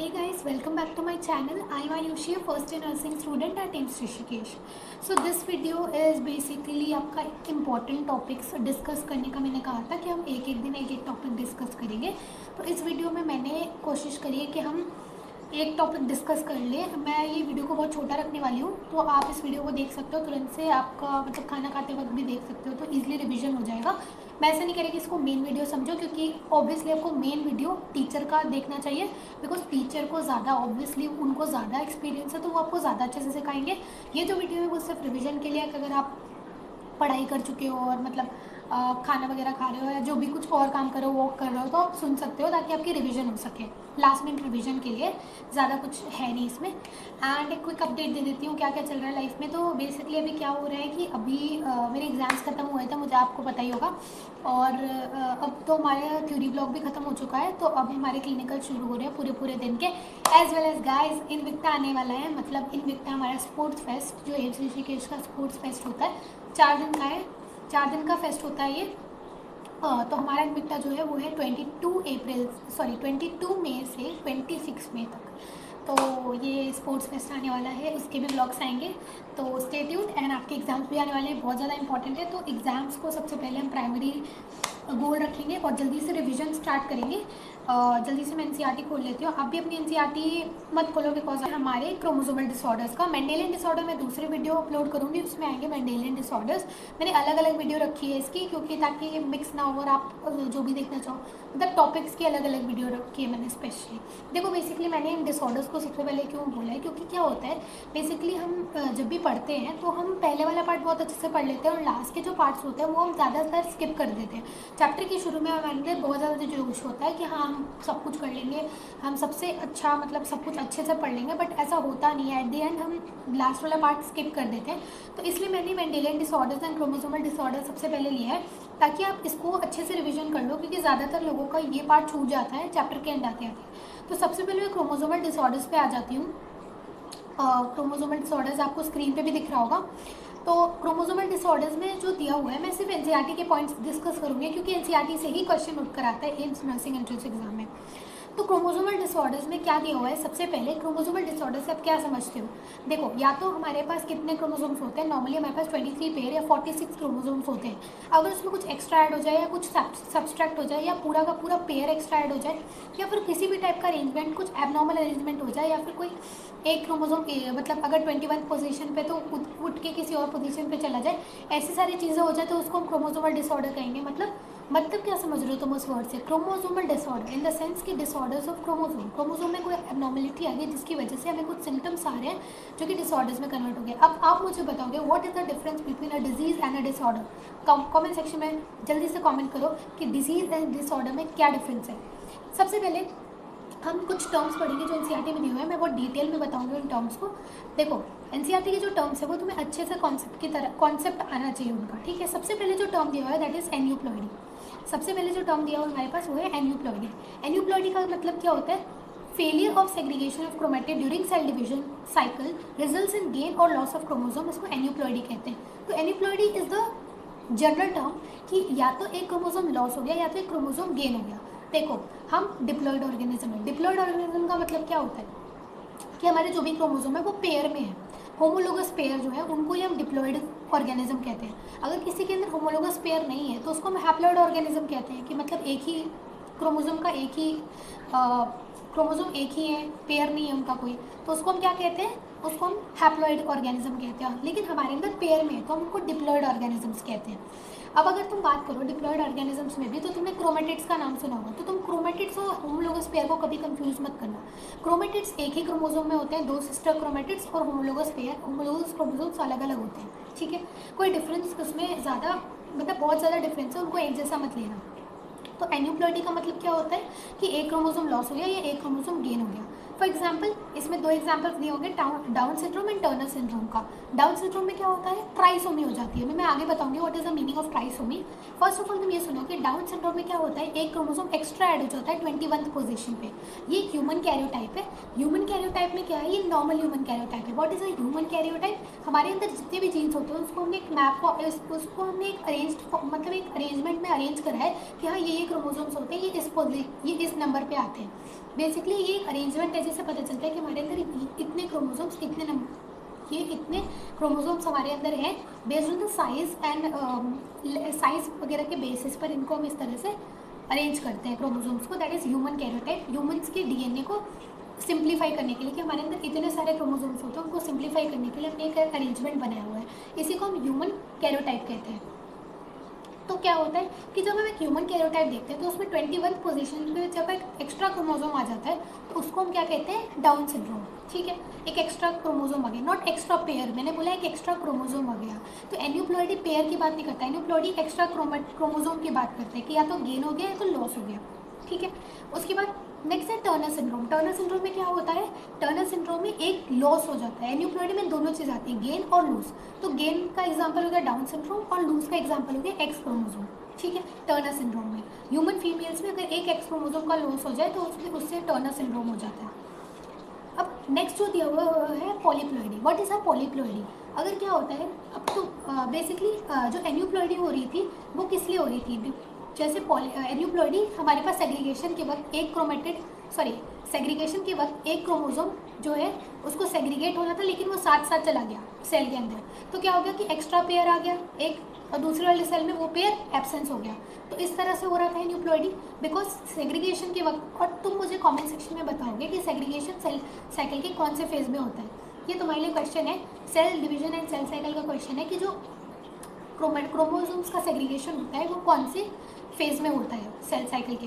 Hey guys, welcome back to my channel. I am Ayushi, a first year nursing student at AIIMS Rishikesh. So this video is basically आपका important topics discuss करने का मैंने कहा था कि हम एक एक दिन एक एक टॉपिक डिस्कस करेंगे. तो इस वीडियो में मैंने कोशिश करी है कि हम एक टॉपिक डिस्कस कर ले. मैं ये वीडियो को बहुत छोटा रखने वाली हूँ, तो आप इस वीडियो को देख सकते हो तुरंत से, आपका मतलब खाना खाते वक्त भी देख सकते हो, तो ईजिली रिवीजन हो जाएगा. मैं ऐसा नहीं कह रही कि इसको मेन वीडियो समझो, क्योंकि ऑब्वियसली आपको मेन वीडियो टीचर का देखना चाहिए, बिकॉज टीचर को ज़्यादा ऑब्वियसली उनको ज़्यादा एक्सपीरियंस है, तो वो आपको ज़्यादा अच्छे से सिखाएंगे. ये जो वीडियो है वो सिर्फ रिवीजन के लिए है कि अगर आप पढ़ाई कर चुके हो और मतलब खाना वगैरह खा रहे हो या जो भी कुछ और काम करो वो कर रहे हो, तो आप सुन सकते हो ताकि आपकी रिवीजन हो सके. लास्ट मिनट रिवीजन के लिए ज़्यादा कुछ है नहीं इसमें. एंड एक क्विक अपडेट दे देती हूँ क्या क्या चल रहा है लाइफ में. तो बेसिकली अभी क्या हो रहा है कि अभी मेरे एग्ज़ाम्स ख़त्म हुए थे, मुझे आपको पता ही होगा, और अब तो हमारे थ्योरी ब्लॉक भी ख़त्म हो चुका है, तो अब हमारे क्लिनिकल शुरू हो रहे हैं पूरे दिन के. As well as guys Invicta आने वाला है. मतलब इनविक्टा हमारा स्पोर्ट्स फेस्ट, जो एम्स ऋषिकेश का स्पोर्ट्स फेस्ट होता है, 4 दिन का है, 4 दिन का फेस्ट होता है ये. तो हमारा इनविक्टा जो है वो है 22 मई से 26 मई तक. तो ये स्पोर्ट्स फेस्ट आने वाला है, उसके भी ब्लॉग्स आएंगे, तो स्टे ट्यून्ड. एंड आपके एग्ज़ाम्स भी आने वाले हैं, बहुत ज़्यादा इंपॉर्टेंट है. तो एग्ज़ाम्स को सबसे पहले हम प्राइमरी गोल रखेंगे और जल्दी से रिवीजन स्टार्ट करेंगे. जल्दी से मैं एनसीईआरटी खोल लेती हूँ. आप भी अपनी एनसीईआरटी मत खोलो, बिकॉज हमारे क्रोमोसोमल डिसऑर्डर्स का मेंडेलियन डिसऑर्डर मैं दूसरी वीडियो अपलोड करूँगी, उसमें आएंगे मेंडेलियन डिसऑर्डर्स. मैंने अलग अलग वीडियो रखी है इसकी, क्योंकि ताकि ये मिक्स ना हो और आप जो भी देखना चाहो, मतलब टॉपिक्स की अलग अलग वीडियो रखी है मैंने स्पेशली. देखो बेसिकली मैंने इन डिसऑर्डर्स को सबसे पहले क्यों बोला है, क्योंकि क्या होता है बेसिकली हम जब भी पढ़ते हैं तो हम पहले वाला पार्ट बहुत अच्छे से पढ़ लेते हैं और लास्ट के जो पार्ट्स होते हैं वो हम ज़्यादातर स्किप कर देते हैं. चैप्टर के शुरू में हमारे अंदर बहुत ज़्यादा जोश होता है कि हाँ हम सब कुछ कर लेंगे, हम सबसे अच्छा मतलब सब कुछ अच्छे से पढ़ लेंगे, बट ऐसा होता नहीं है. एट द एंड हम लास्ट वाला पार्ट स्किप कर देते हैं. तो इसलिए मैंने Mendelian disorders and chromosomal disorder सबसे पहले लिया है, ताकि आप इसको अच्छे से रिवीजन कर लो, क्योंकि ज़्यादातर लोगों का ये पार्ट छूट जाता है चैप्टर के एंड आते आते. तो सबसे पहले मैं क्रोमोसोमल डिसऑर्डर्स पे आ जाती हूँ. क्रोमोसोमल डिसऑर्डर्स आपको स्क्रीन पे भी दिख रहा होगा. तो क्रोमोसोमल डिसऑर्डर्स में जो दिया हुआ है, मैं सिर्फ एनसीईआरटी के पॉइंट्स डिस्कस करूँगी, क्योंकि एनसीईआरटी से ही क्वेश्चन उठ कर आता है एम्स नर्सिंग एंट्रेंस एग्जाम में. तो क्रोमोसोमल डिसऑर्डर्स में क्या दिया हुआ है, सबसे पहले क्रोमोसोमल डिसऑर्डर से आप क्या समझते हो. देखो, या तो हमारे पास कितने क्रोमोसोम्स होते हैं, नॉर्मली हमारे पास 23 पेयर या 46 क्रोमोसोम्स होते हैं. अगर उसमें कुछ एक्स्ट्रा ऐड हो जाए या कुछ सब्सट्रैक्ट हो जाए या पूरा का पूरा पेयर एक्स्ट्रा ऐड हो जाए, या फिर किसी भी टाइप का अरेंजमेंट कुछ एबनॉर्मल अरेंजमेंट हो जाए, या फिर कोई एक क्रोमोसोम मतलब अगर 21 पोजीशन पे तो उठ के किसी और पोजीशन पे चला जाए, ऐसी सारी चीज़ें हो जाए, तो उसको हम क्रोमोसोमल डिसऑर्डर कहेंगे. मतलब क्या समझ रहे हो तुम उस वर्ड से. Chromosomal disorder in the sense कि डिसऑर्डर्स ऑफ क्रोमोसोम में कोई एबनॉर्मलिटी आ गई, जिसकी वजह से हमें कुछ सिम्टम्स आ रहे हैं जो कि डिसऑर्डर्स में कन्वर्ट हो गए. अब आप मुझे बताओगे what is the difference between a disease and a disorder. Comment section में जल्दी से कमेंट करो कि डिजीज एंड डिसऑर्डर में क्या डिफरेंस है. सबसे पहले हम कुछ टर्म्स पढ़ेंगे जो एनसीईआरटी में दिए हुए हैं, मैं बहुत डिटेल में बताऊंगी उन टर्म्स को. देखो एनसीईआरटी के जो टर्म्स है वो तुम्हें अच्छे से कॉन्सेप्ट आना चाहिए उनका, ठीक है. सबसे पहले जो टर्म दिया हुआ है दैट इज एन्यूप्लॉइडी. सबसे पहले जो टर्म दिया हुआ है हमारे पास वो है एन्यूप्लॉइडी. एन्यूप्लॉइडी का मतलब क्या होता है, failure of segregation of chromatid during cell division cycle results in gain और लॉस ऑफ क्रोमोसोम, इसको एन्यूप्लॉइडी कहते हैं. तो aneuploidy is the general term कि या तो एक क्रोमोसोम लॉस हो गया या तो एक क्रोमोसोम गेन हो गया. देखो हम डिप्लॉइड ऑर्गेनिज्म है. डिप्लॉइड ऑर्गेनिज्म का मतलब क्या होता है कि हमारे जो भी क्रोमोसोम है वो पेयर में है. होमोलोगस पेयर जो है उनको ही हम डिप्लॉइड ऑर्गेनिज्म कहते हैं. अगर किसी के अंदर होमोलोगस पेयर नहीं है तो उसको हम हैप्लॉइड ऑर्गेनिज्म कहते हैं, कि मतलब एक ही क्रोमोसोम का एक ही क्रोमोसोम एक ही है, पेयर नहीं है उनका कोई, तो उसको हम क्या कहते हैं, उसको हम हैप्लॉइड ऑर्गेनिज्म कहते हैं. लेकिन हमारे अंदर पेयर में है तो हम उनको डिप्लॉइड ऑर्गेनिजम्स कहते हैं. अब अगर तुम बात करो डिप्लॉइड ऑर्गेनिजम्स में भी, तो तुमने क्रोमेटिड्स का नाम सुना होगा, तो तुम क्रोमेटिड्स और होमोलोगस पेयर को कभी कंफ्यूज मत करना. क्रोमेटिड्स एक ही क्रोमोसोम में होते हैं, 2 सिस्टर क्रोमेटिड्स, और होमोलोगस पेयर होमोलोगस क्रोमोसोम्स अलग अलग होते हैं, ठीक है. कोई डिफरेंस उसमें ज़्यादा मतलब बहुत ज़्यादा डिफरेंस है, उनको एक जैसा मत लेना. तो एन्यूप्लॉइडी का मतलब क्या होता है कि एक क्रोमोसोम लॉस हो गया या एक क्रोमोसोम गेन हो गया. फॉर एग्जाम्पल इसमें 2 एग्जाम्पल्स दिए होंगे down syndrome and Turner syndrome का. डाउन सिंड्रोम में क्या होता है, ट्राइसोमी हो जाती है. मैं आगे बताऊंगी what is the meaning of trisomy. First of all तुम ये सुनो कि डाउन सिंड्रोम में क्या होता है, एक क्रोमोसोम एक्स्ट्रा ऐड हो जाता है 21th पोजीशन पे. ये ह्यूमन कैरियोटाइप है. ह्यूमन कैरियोटाइप में क्या है, ये नॉर्मल ह्यूमन कैरियोटाइप है. What is a human karyotype, हमारे अंदर जितने भी जीन्स होते हैं उसको हमने एक मैप उसको हमने एक मतलब एक अरेंजमेंट में अरेंज करा है कि हाँ ये क्रोमोसोम्स होते हैं, ये इस नंबर पे आते हैं. बेसिकली ये एक अरेंजमेंट है बायोलॉजी से पता चलता है कि हमारे अंदर इतने क्रोमोसोम्स, ये इतने क्रोमोसोम्स हमारे अंदर हैं। Based on the size and size वगैरह के बेसिस पर इनको हम इस तरह से अरेंज करते हैं क्रोमोसोम्स को, दैट इज़ ह्यूमन कैरोटाइप। ह्यूमंस के डीएनए को सिंप्लीफाई करने के लिए, कि हमारे अंदर इतने सारे क्रोमोसोम्स होते हैं, उनको सिंप्लीफाई करने के लिए हमने एक अरेंजमेंट बनाया हुआ है, इसी को हम ह्यूमन कैरोटाइप कहते हैं। तो क्या होता है कि जब हम एक ह्यूमन कैरोटाइप देखते हैं तो उसमें 21 पोजीशन में जब एक एक्स्ट्रा क्रोमोसोम आ जाता है तो उसको हम क्या कहते हैं, डाउन सिंड्रोम। ठीक है, एक एक्स्ट्रा क्रोमोसोम आ गया, नॉट एक्स्ट्रा पेयर, मैंने बोला एक एक्स्ट्रा क्रोमोसोम आ गया। तो एन्यूप्लॉइडी पेयर की बात नहीं करता, एन्यूप्लॉइडी एक्स्ट्रा क्रोमोसोम की बात करते हैं कि या तो गेन हो गया या तो लॉस हो गया। ठीक है, उसके बाद नेक्स्ट है टर्नर सिंड्रोम। टर्नर सिंड्रोम में क्या होता है, टर्नर सिंड्रोम में एक लॉस हो जाता है। एन्यूप्लॉइडी में दोनों चीज़ आती है, गेन और लूज। तो गेन का एग्जांपल हो गया डाउन सिंड्रोम और लूज का एग्जांपल हो गया एक्स क्रोमोसोम। ठीक है, टर्नर सिंड्रोम में ह्यूमन फीमेल्स में अगर एक एक्स क्रोमोसोम का लॉस हो जाए तो उससे टर्नर सिंड्रोम हो जाता है। अब नेक्स्ट जो दिया हुआ है polyploidy. What is a polyploidy? अगर क्या होता है, अब तो बेसिकली जो एन्यूप्लॉइडी हो रही थी वो किस लिए हो रही थी, जैसे एन्यूप्लॉइडी हमारे पास सेग्रीगेशन के वक्त सेग्रीगेशन के वक्त एक क्रोमोसोम जो है उसको सेग्रीगेट होना था, लेकिन वो साथ साथ चला गया सेल के अंदर। तो क्या हो गया कि एक्स्ट्रा पेयर आ गया एक, और दूसरे वाले सेल में वो पेयर एब्सेंस हो गया। तो इस तरह से हो रहा था एन्यूप्लॉइडी, बिकॉज सेग्रीगेशन के वक्त। और तुम मुझे कमेंट सेक्शन में बताओगे कि सेग्रीगेशन सेल साइकिल के कौन से फेज में होता है। ये तुम्हारे लिए क्वेश्चन है, cell division and cell cycle का क्वेश्चन है कि जो क्रोमोसोम्स का सेग्रीगेशन होता है वो कौन से फेज में होता है सेल साइकिल के।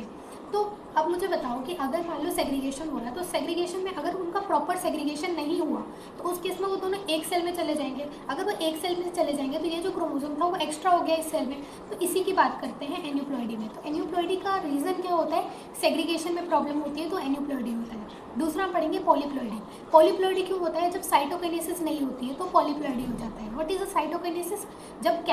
तो अब मुझे बताओ कि अगर मान लो सेग्रीगेशन हो रहा है तो सेग्रीगेशन में अगर उनका प्रॉपर सेग्रीगेशन नहीं हुआ तो उस केस में वो दोनों एक सेल में चले जाएंगे। अगर वो एक सेल में चले जाएंगे तो ये जो क्रोमोसोम था वो एक्स्ट्रा हो गया इस सेल में। तो इसी की बात करते हैं एन्यूप्लॉइडी में। तो एन्यूप्लॉइडी का रीज़न क्या होता है, सेग्रीगेशन में प्रॉब्लम होती है तो एन्यूप्लॉइडी होता है। दूसरा हम पढ़ेंगे पॉलीप्लॉइडी। पॉलीप्लॉइडी क्यों होता है, जब साइटोकिनेसिस नहीं होती है तो पॉलीप्लॉइडी हो जाता है। What is a cytokinesis? जब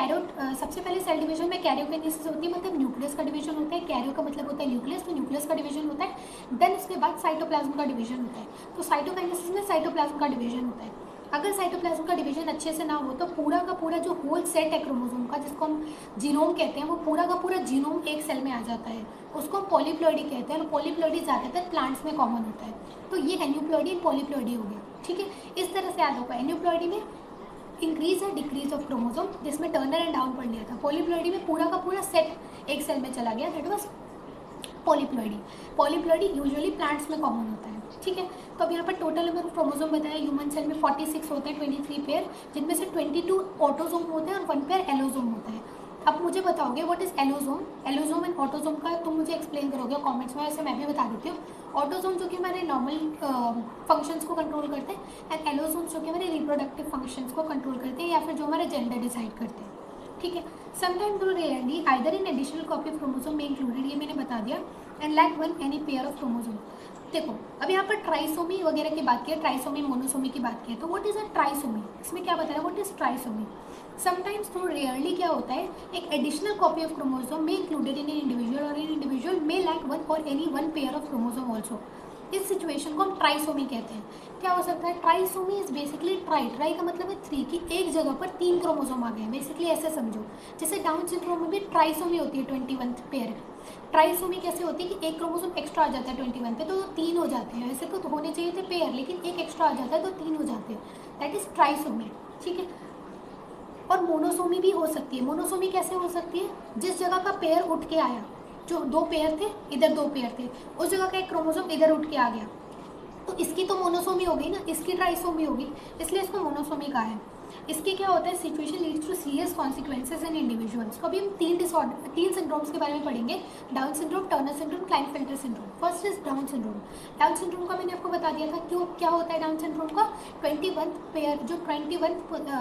सबसे पहले सेल डिवीजन में कैरियोकिनेसिस होती है, मतलब न्यूक्लियस का डिवीजन होता है। कैरियो का मतलब होता है न्यूक्लियस, तो न्यूक्लियस का डिवीजन होता है। देन उसके बाद साइटोप्लाज्म का डिवीजन होता है। तो साइटोकाइनेसिस में साइटोप्लाज्म का डिवीजन होता है। अगर साइटोप्लाज्म का डिवीजन अच्छे से ना हो तो पूरा का पूरा जो होल सेट है क्रोमोसोम का, जिसको हम जीनोम कहते हैं, वो पूरा का पूरा जीनोम एक सेल में आ जाता है, उसको हम पॉलीप्लॉइडी कहते हैं। और पॉलीप्लॉइडी ज़्यादातर प्लांट्स में कॉमन होता है। तो ये एन्यूप्लॉइडी पॉलीप्लॉइडी हो गया। ठीक है, इस तरह से याद होगा। एन्यूप्लॉइडी में इंक्रीज है डिक्रीज ऑफ क्रोमोसोम, जिसमें टर्नर एंड डाउन पढ़ लिया था। पॉलीप्लॉइडी में पूरा का पूरा सेट एक सेल में चला गया, that was polyploidy. Polyploidy usually plants में कॉमन होता है। ठीक है, तो अब यहाँ पर टोटल नंबर ऑफ क्रोमोसोम बताया। ह्यूमन सेल में 46 होते हैं, 23 पेयर, जिनमें से 22 ऑटोसोम होते हैं और 1 पेयर एलोसोम होता है। अब मुझे बताओगे what is allosome? Allosome and autosome का तुम मुझे एक्सप्लेन करोगे कमेंट्स में, वैसे मैं भी बता देती हूँ। ऑटोसोम जो कि हमारे नॉर्मल फंक्शंस को कंट्रोल करते हैं, एंड एलोसोम्स जो कि हमारे रिप्रोडक्टिव फंक्शंस को कंट्रोल करते हैं या फिर जो हमारा जेंडर डिसाइड करते हैं। ठीक है, sometime through rarely either in additional copy of chromosome में इंक्लूडेड, ये मैंने बता दिया, and lack one any pair of chromosome. देखो अब यहाँ पर ट्राइसोमी वगैरह की बात की है, ट्राइसोमी मोनोसोमी की बात की है। तो व्हाट इज अ ट्राइसोमी? इसमें क्या बताया, what is trisomy? Sometimes through rarely क्या होता है, एक एडिशनल कॉपी ऑफ क्रोमोसोम में इंक्लूडेड इन एन इंडिविजुअल, और इन इंडिविजुअल में लैक वन और any one pair of chromosome also. इस सिचुएशन को हम ट्राइसोमी कहते हैं। क्या हो सकता है, ट्राइसोमी इज बेसिकली ट्राई का मतलब है 3, की एक जगह पर 3 क्रोमोसोम आ गए। बेसिकली ऐसे समझो, जैसे डाउन सिंड्रोम में भी ट्राइसोमी होती है 21 पेयर। ट्राइसोमी कैसे होती है कि एक क्रोमोसोम एक्स्ट्रा आ जाता है 21 पे, तो 3 हो जाते हैं। ऐसे तो होने चाहिए थे पेयर, लेकिन एक एक्स्ट्रा आ जाता है तो 3 हो जाते हैं, दैट इज ट्राइसोमी। ठीक है, और मोनोसोमी भी हो सकती है। मोनोसोमी कैसे हो सकती है, जिस जगह का पेयर उठ के आया, जो 2 पेयर थे इधर 2 पेयर थे, उस जगह का एक क्रोमोसोम इधर उठ के आ गया, तो इसकी तो मोनोसोमी हो गई ना, इसकी ट्राइसोमी होगी, इसलिए इसको मोनोसोमी कहा है। इसके क्या होता है, situation leads to serious consequences in individuals. तो अभी हम 3 सिंड्रोम्स के बारे में पढ़ेंगे, Down syndrome, Turner syndrome, Klinefelter syndrome. First is Down syndrome. Down syndrome का मैंने आपको बता दिया था क्यों क्या होता है डाउन सिंड्रोम का। 21 पेयर, जो 21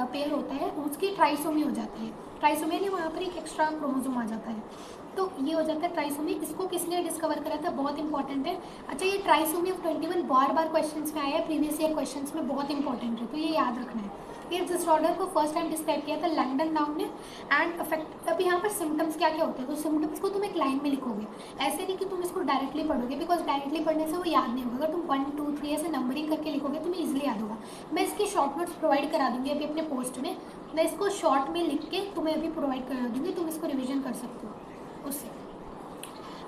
पेयर होता है उसकी ट्राइसोमी हो जाती है। ट्राइसोमी यानी वहाँ पर एक एक्स्ट्रा क्रोमोसोम आ जाता है, तो ये हो जाता है ट्राइसोमी। इसको किसने डिस्कवर करा था, बहुत इंपॉर्टेंट है। अच्छा, ये trisomy of 21 bar bar questions में आया है, प्रीवियस ईयर क्वेश्चंस में, बहुत इंपॉर्टेंट है, तो ये याद रखना है। ये डिसऑर्डर को फर्स्ट टाइम डिस्क्राइब किया था लैंगडन नाउन ने, एंड अफेक्ट। अब यहाँ पर सिम्टम्स क्या क्या होते हैं, तो सिम्टम्स को तुम एक लाइन में लिखोगे, ऐसे नहीं कि तुम इसको डायरेक्टली पढ़ोगे, बिकॉज डायरेक्टली पढ़ने से वो याद नहीं होगा। अगर तुम 1 2 3 ऐसे नंबरिंग करके लिखोगे तुम्हें ईजिली याद होगा। मैं इसके शॉर्ट नोट्स प्रोवाइड करा दूँगी अभी अपने पोस्ट में, मैं इसको शॉर्ट में लिख के तुम्हें अभी प्रोवाइड करा दूँगी, तुम इसको रिविजन कर सकते हो उससे।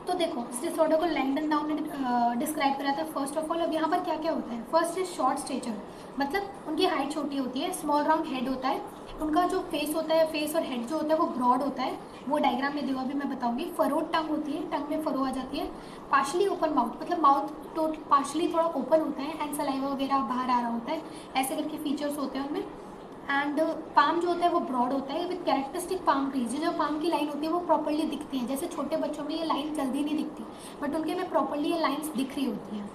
तो देखो इस डिसऑर्डर को लैंगडन डाउन ने डिस्क्राइब करा था फर्स्ट ऑफ ऑल। अब यहाँ पर क्या क्या होता है, फर्स्ट इज शॉर्ट स्टेचर, मतलब उनकी हाइट छोटी होती है, स्मॉल राउंड हेड होता है, उनका जो फेस होता है, फेस और हेड जो होता है वो ब्रॉड होता है, वो डायग्राम में दिया अभी मैं बताऊंगी। फरोड टंग होती है, टंग में फरो आ जाती है, पार्शली ओपन माउथ, मतलब माउथ तो पार्शली थोड़ा ओपन होता है एंड सलाइवा वगैरह बाहर आ रहा होता है, ऐसे करके फीचर्स होते हैं उनमें। एंड पाम जो होता है वो ब्रॉड होता है विद कैरेक्टरिस्टिक पाम क्रीज, जो पाम की लाइन होती है वो प्रॉपर्ली दिखती है, जैसे छोटे बच्चों में ये लाइन जल्दी नहीं दिखती बट उनके में प्रॉपर्ली ये लाइंस दिख रही होती हैं,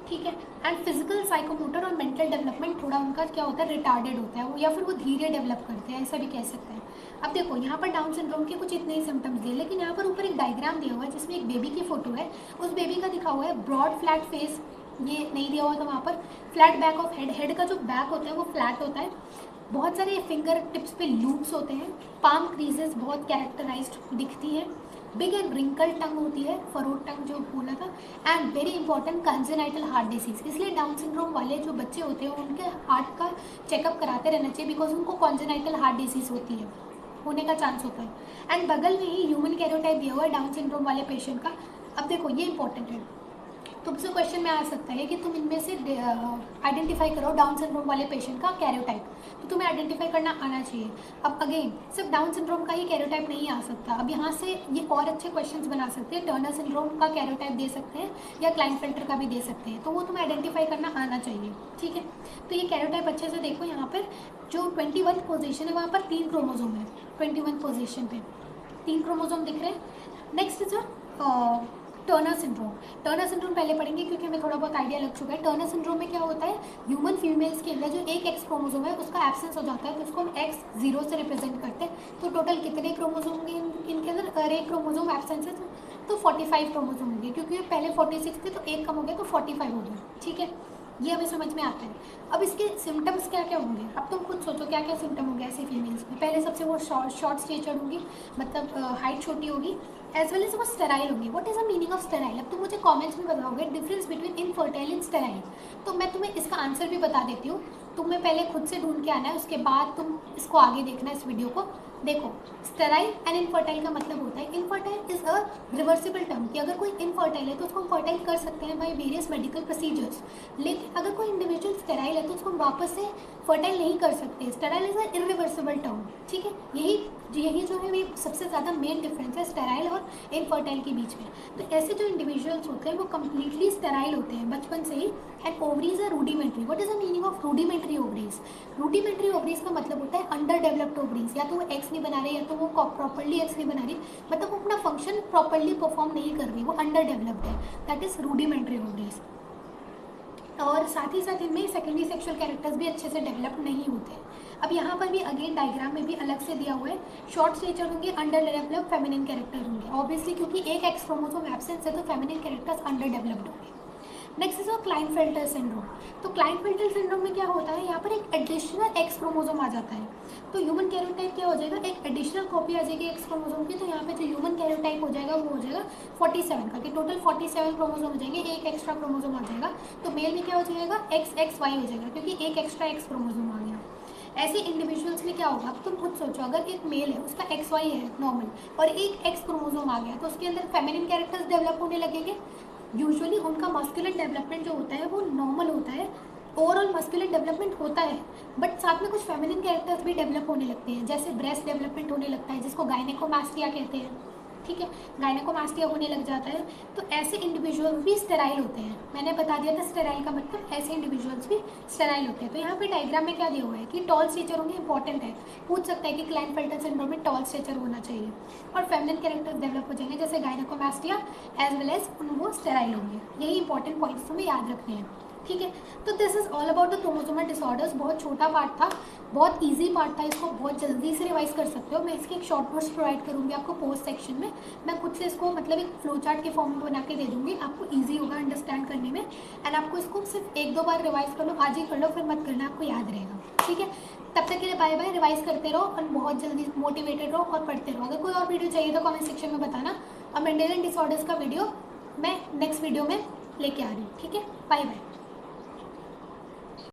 ठीक है। एंड फिजिकल, साइकोमोटर और मेंटल डेवलपमेंट थोड़ा उनका क्या होता है, रिटार्डेड होता है वो, या फिर वो धीरे डेवलप करते हैं, ऐसा भी कह सकते हैं। अब देखो यहाँ पर डाउन सिंड्रोम के कुछ इतने ही सिम्टम्स दिए, लेकिन यहाँ पर ऊपर एक डायग्राम दिया हुआ है जिसमें एक बेबी की फोटो है, उस बेबी का दिखा हुआ है ब्रॉड फ्लैट फेस, ये नहीं दिया हुआ था वहाँ पर, flat back of head, head का जो बैक होता है वो फ्लैट होता है, बहुत सारे फिंगर टिप्स पे लूप्स होते हैं, पाम क्रीजेस बहुत कैरेक्टराइज्ड दिखती हैं, बिग एंड रिंकल टंग होती है, फरोड टंग जो बोला था, and very important congenital heart disease. इसलिए डाउन सिंड्रोम वाले जो बच्चे होते हैं उनके हार्ट का चेकअप कराते रहना चाहिए, बिकॉज उनको कंजेनाइटल हार्ट डिसीज होती है, होने का चांस होता है। एंड बगल में ही ह्यूमन कैरोटाइप दिया हुआ है डाउन सिंड्रोम वाले पेशेंट का। अब देखो ये इंपॉर्टेंट है, तुमसे क्वेश्चन में आ सकता है कि तुम इनमें से आइडेंटिफाई करो डाउन सिंड्रोम वाले पेशेंट का कैरोटाइप, तो तुम्हें आइडेंटिफाई करना आना चाहिए। अब अगेन सिर्फ डाउन सिंड्रोम का ही कैरोटाइप नहीं आ सकता, अब यहाँ से ये और अच्छे क्वेश्चंस बना सकते हैं, टर्नर सिंड्रोम का कैरोटाइप दे सकते हैं या क्लाइनफेल्टर का भी दे सकते हैं, तो वो तुम्हें आइडेंटिफाई करना आना चाहिए, ठीक है। तो ये कैरोटाइप अच्छे से देखो, यहाँ पर जो 21 पोजिशन है वहाँ पर 3 क्रोमोजोम है, 21 पोजिशन पे 3 क्रोमोजोम दिख रहे हैं। Next is Turner syndrome. Turner syndrome पहले पढ़ेंगे क्योंकि हमें थोड़ा बहुत आइडिया लग चुका है। टर्नर सिंड्रोम में क्या होता है, ह्यूमन फीमेल्स के अंदर जो एक एक्स क्रोमोजोम है उसका एब्सेंस हो जाता है, तो उसको हम X0 से रिप्रेजेंट करते हैं। तो टोटल कितने क्रोमोजोम होंगे इनके अंदर, अगर एक क्रोमोजोम एब्सेंस है तो 45 क्रोमोजोम होंगे, क्योंकि पहले 46 थे तो एक कम हो गया तो 45 हो गया, ठीक है। ये हमें समझ में आता है। अब इसके सिम्टम्स क्या क्या होंगे, अब तुम खुद सोचो क्या क्या सिम्टम होंगे ऐसे फीमेल्स में। पहले सबसे वो शॉर्ट स्टेचर होंगी, मतलब हाइट छोटी होगी, एज वेल एज वो स्टेराइल होंगी। What is the meaning of sterile, अब तुम मुझे कमेंट्स में बताओगे difference between infertile and sterile, तो मैं तुम्हें इसका आंसर भी बता देती हूँ। तुम्हें पहले खुद से ढूंढ के आना है, उसके बाद तुम इसको आगे देखना है इस वीडियो को। देखो स्टेराइल एंड इनफर्टाइल का मतलब होता है, infertile is a reversible term, कि अगर कोई इनफर्टाइल है तो उसको हम फर्टाइल कर सकते हैं बाई वेरियस मेडिकल प्रोसीजर्स, लेकिन अगर कोई इंडिविजुअल स्टेराइल है तो उसको हम वापस से फर्टाइल नहीं कर सकते। Sterile is a irreversible term, ठीक है। यही जो है ये सबसे ज़्यादा मेन डिफरेंस है स्टेराइल और इनफर्टाइल के बीच में। तो ऐसे जो इंडिविजुअल्स होते हैं वो कम्प्लीटली स्टेराइल होते हैं बचपन से ही। And ovaries are rudimentary. What is the meaning of rudimentary ovaries, rudimentary ovaries का मतलब होता है अंडर डेवलप्ड ओवरीज, या तो वो एक्स नहीं बना रहे या तो वो प्रॉपर्ली एक्स नहीं बना रही, मतलब वो अपना फंक्शन प्रॉपर्ली परफॉर्म नहीं कर रही, वो अंडर डेवलप्ड है, दैट इज रूडिमेंट्री ओवरीज। और साथ ही साथ इनमें सेकेंडरी सेक्सुअल कैरेक्टर्स भी अच्छे से डेवलप नहीं होते। अब यहाँ पर भी अगेन डायग्राम में भी अलग से दिया हुआ है, शॉर्ट स्टेचर होंगे, अंडर डेवलप्ड फेमिनिन कैरेक्टर होंगे, ऑब्वियसली क्योंकि एक एक्स क्रोमोसोम एब्सेंस है तो फेमिनिन कैरेक्टर्स अंडर डेवलप्ड होंगे। Next is Klinefelter syndrome. तो क्लाइनफेल्टर सिंड्रोम में क्या होता है, यहाँ पर एक एडिशनल एक्स क्रोमोसोम आ जाता है, तो ह्यूमन कैरोटाइप क्या हो जाएगा, एक एडिशनल कॉपी आ जाएगी एक्स क्रोमोसोम की, तो यहाँ पे जो ह्यूमन कैरोटाइप हो जाएगा वो हो जाएगा 47 का, कि टोटल 47 क्रोमोसोम हो जाएंगे, एक एक्स्ट्रा क्रोमोसोम आ जाएगा। तो मेल में क्या हो जाएगा, XXY हो जाएगा, क्योंकि एक एक्स्ट्रा एक्स क्रोमोसोम आ गया। ऐसे इंडिविजुअल्स में क्या होगा, अब तुम खुद सोचो, अगर एक मेल है उसका XY है नॉर्मल और एक एक्स क्रोमोसोम आ गया तो उसके अंदर फेमिनिन कैरेक्टर्स डेवलप होने लगेंगे। यूजुअली उनका मस्कुलर डेवलपमेंट जो होता है वो नॉर्मल होता है, ओवरऑल मस्कुलर डेवलपमेंट होता है, बट साथ में कुछ फेमिनिन कैरेक्टर्स भी डेवलप होने लगते हैं, जैसे ब्रेस्ट डेवलपमेंट होने लगता है जिसको गायनेकोमास्टिया कहते हैं, ठीक है, गायनेकोमास्टिया होने लग जाता है। तो ऐसे इंडिविजुअल्स भी स्टेराइल होते हैं, मैंने बता दिया था स्टेराइल का मतलब, ऐसे इंडिविजुअल्स भी स्टेराइल होते हैं। तो यहाँ पे डायग्राम में क्या दिया हुआ है कि टॉल स्टेचर होंगे, इंपॉर्टेंट है, पूछ सकता है कि क्लाइनफेल्टर सिंड्रोम में टॉल स्टेचर होना चाहिए, और फेमिनिन कैरेक्टर्स डेवलप हो जाएंगे जैसे गायनेकोमास्टिया, एज वेल एज वो स्टेराइल होंगे। यही इंपॉर्टेंट पॉइंट्स हमें याद रखने हैं, ठीक है। तो this is all about the chromosomal disorders. बहुत छोटा पार्ट था, बहुत इजी पार्ट था, इसको बहुत जल्दी से रिवाइज कर सकते हो। मैं इसके एक शॉर्ट नोट्स प्रोवाइड करूँगी आपको पोस्ट सेक्शन में, मैं खुद से इसको मतलब एक फ्लो चार्ट के फॉर्म में बना के दे दूँगी, आपको ईजी होगा अंडरस्टैंड करने में। एंड आपको इसको सिर्फ 1-2 बार रिवाइज कर लो, आज ही कर लो, फिर मत करना, आपको याद रहेगा, ठीक है। तब तक के लिए बाय बाय, रिवाइज करते रहो और बहुत जल्दी मोटिवेटेड रहो और पढ़ते रहो। अगर कोई और वीडियो चाहिए तो कमेंट सेक्शन में बताना, और मेंडेलियन डिसऑर्डर्स का वीडियो मैं नेक्स्ट वीडियो में लेके आ रही हूँ, ठीक है। Bye bye.